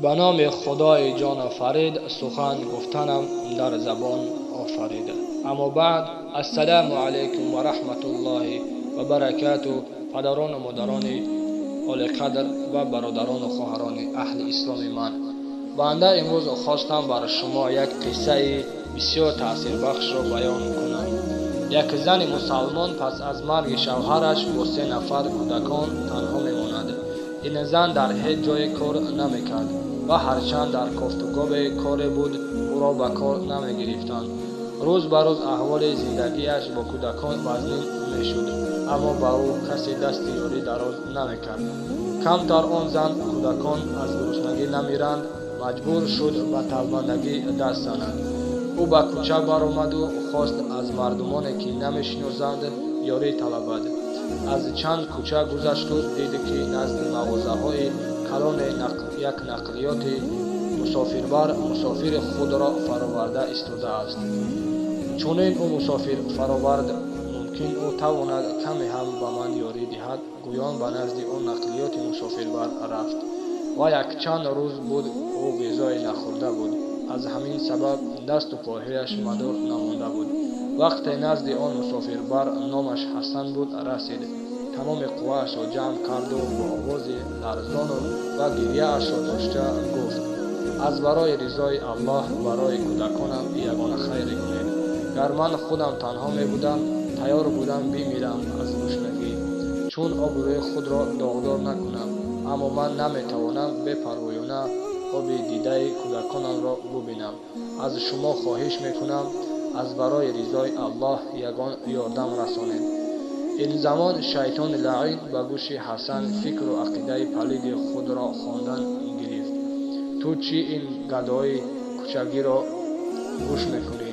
به نام خدای جان آفرید سخن گفتنم در زبان آفریده. اما بعد السلام علیکم و رحمت الله و برکاته. پدران و مادران اول قدر و برادران و خواهران اهل اسلام من، بنده امروز خواستم بر شما یک قصه بسیار تاثیربخش را بیان کنم. یک زن مسلمان پس از مرگ شوهرش با 3 نفر کودکان تنها میماند. این زن در هیچ جای کار نمیکرد و هرچند در کافتگاه کاری بود او را به کار نمیگرفتند. روز به روز احوال زندگیش با کودکان وزنی میشد، اما به او کسی دست یاری دراز نمیکرد. کمتر آن زن کودکان از گرسنگی نمیرند، مجبور شد به تلبندگی دست زند. او به کوچه برآمد و خواست از مردمانی که نمیشناسند یاری طلبد. از چند کوچه گذشت و دید که نزد مغازه‌های کلان یک نقلیات مسافر خود را فراورده ایستاده است. چونین او مسافر فراورد ممکن او تواند کمی هم به من یاری دهد. گویان به نزد آن نقلیات مسافربر رفت و یک چند روز بود او غذای نخورده بود. از همین سبب دست و پاهایش مدار نمانده بود. وقتی نزد آن مسافربر، نامش حسن بود، رسید، تمام قوه‌اش را جمع کرد و با آواز لرزان و گریه‌اش را داشته گفت: از برای رضای الله برای کودکانم یگانه خیر کنید. گر من خودم تنها می بودم تیار بودم بمیرم از گرسنگی، چون آبروی خود را داغدار نکنم، اما من نمیتوانم بی‌پروایانه آب دیده کودکانم را ببینم. از شما خواهش میکنم از برای رضای الله یگان یاردم رسانید. این زمان شیطان لعین به گوش حسن فکر و عقیده پلید خود را خواندن گرفت: تو چی این گدای کوچگی را گوش میکنی؟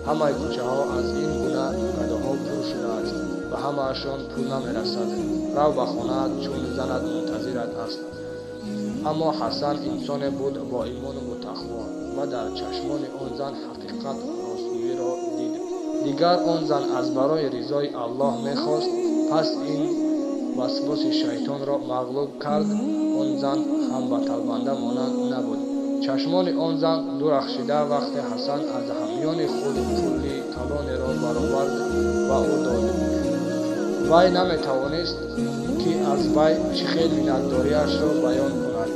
همه کوچه ها از این گونه گداها پر شده است و همه‌شان پول نمیرسد. رو به خانه، چون زنت منتظرت است. اما حسن انسان بود با ایمان و با تقوا و در چشمان آن زن حقیقت راستگویی را دید. دیگر آن زن از برای رضای الله میخواست، پس این وسواس شیطان را مغلوب کرد. آن زن هم به تلبنده مانند نبود. چشمان آن زن درخشیده وقتی حسن از همیان خود پولی کلان را برآورد و او داد. وی نمیتوانست که از وی چه خیل منتداریش را بیان کند،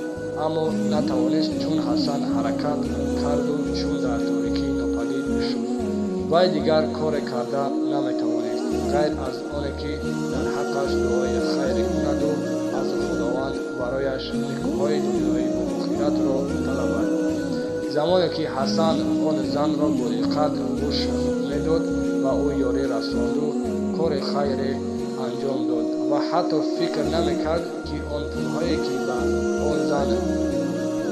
اما نتوانست چون حسن حرکت کرد و چون در تاریکی ناپدید شد. وی دیگر کار کرده نمیتوانست غیر از آنه که در حقش دعای خیر کند و از خداوند برایش نیکوهای دنیایی و آخرت را طلبد. زمانی که حسن آن زن را با دقت گوش میداد و او یاری رساند و کار خیر انجام داد و حتی فکر نمیکرد که آن پولهایی که به آن زن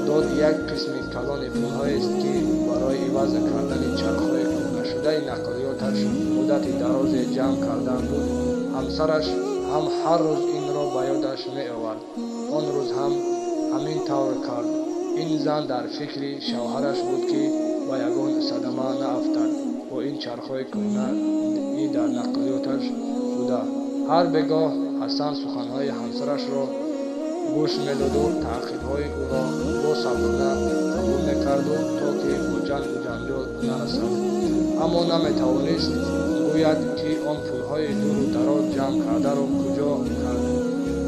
داد یک قسم کلان پولهایی است که برای عوض کردن چرخهای کهنه شده نقلیاتش مدت دراز جمع کردن بود. همسرش هم هر روز این را به یادش می آورد. آن روز هم همین طور کرد. این زن در فکر شوهرش بود که با یگان صدمه نافتد و این چرخهای کهنه در نقلیاتش بوده. هر بگاه حسن سخنهای همسرش را گوش میداد و تأکیدهای او را با صبرانه قبول میکرد تا که با جنگ و جنجال نرسد. اما نمیتوانست گوید که آن پولهای دور و دراز جمع کرده را کجا کرد.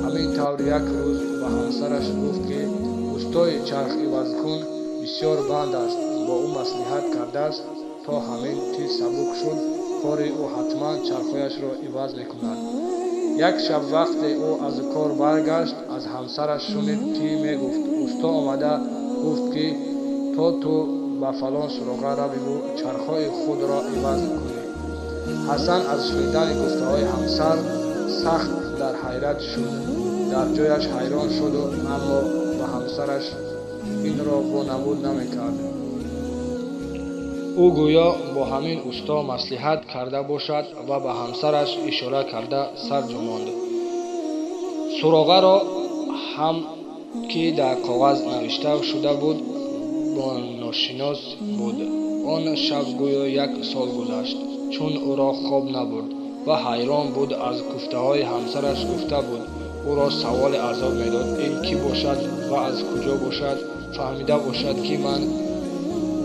همین طور یک روز به همسرش گفت که استای چرخ عوض کن بسیار بند است. با او مصلحت کرده است تا همین تیز سبک شد کاری او حتما چرخهایش را عوض میکند. یک شب وقتی او از کار برگشت از همسرش شنید که میگفت استا آمده گفت که تو به فلان سراغه روی و چرخهای خود را عوض کنی. حسن از شنیدن گفته‌های همسر سخت در حیرت شد. در جایش حیران شد اما به همسرش این را وانمود نمیکرد. او گویا با همین استا مصلحت کرده باشد و به همسرش اشاره کرده سر جنباند. سراغه را هم که در کاغذ نوشته شده بود با ناشناس بود. آن شب گویا 1 سال گذشت چون او را خواب نبرد و حیران بود. از گفته‌های همسرش گفته بود. او را سوال عذاب میداد: این کی باشد و از کجا باشد فهمیده باشد که من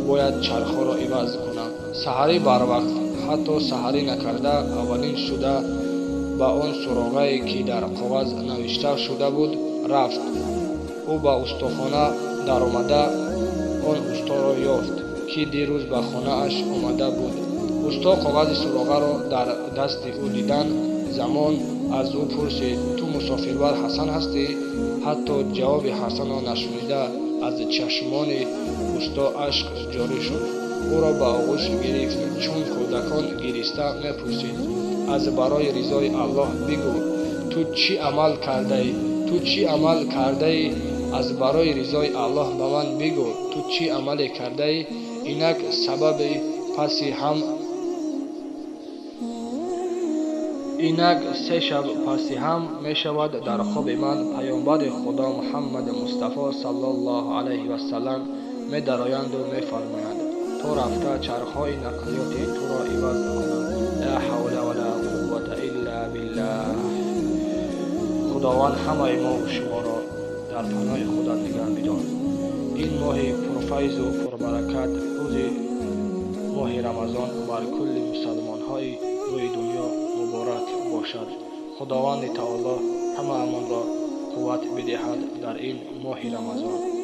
باید چرخها را عوض کنم. سحری بروقت، حتی سحری نکرده اولین شده با آن سراغی که در کاغذ نوشته شده بود رفت. او به استخانه در آمده آن استا را یافت که دیروز به خانه اش آمده بود. استا کاغذ سراغه را در دست او دیدن زمان از او پرسید تو مسافربر حسن هستی؟ حتی جواب حسن را نشنیده از چشمان استا اشک جاری شد. او را به آغوش گرفت، چون کودکان گریسته میپرسید از برای رضای الله بگو تو چی عمل کرده ای؟ تو چی عمل کرده ای؟ از برای رضای الله به من بگو تو چی عمل کرده ای؟ اینک سبب پسی هم اینک 3 شب پسی هم می شود در خواب من پیامبر خدا محمد مصطفی صلی الله علیه و سلم می درآیند و می فرمایند تو رفته چرخهای نقلیات تو را عوض کنند. لا حول ولا قوة الا بالله. خداوند همه ما و شما را در پناه خدا نگه می‌دارد. این ماه پرفیض و پربرکت، روز ماه رمضان بر کل مسلمان‌های روی دنیا مبارک باشد. خداوند تعالی همه امان را قوت بدهد در این ماه رمضان.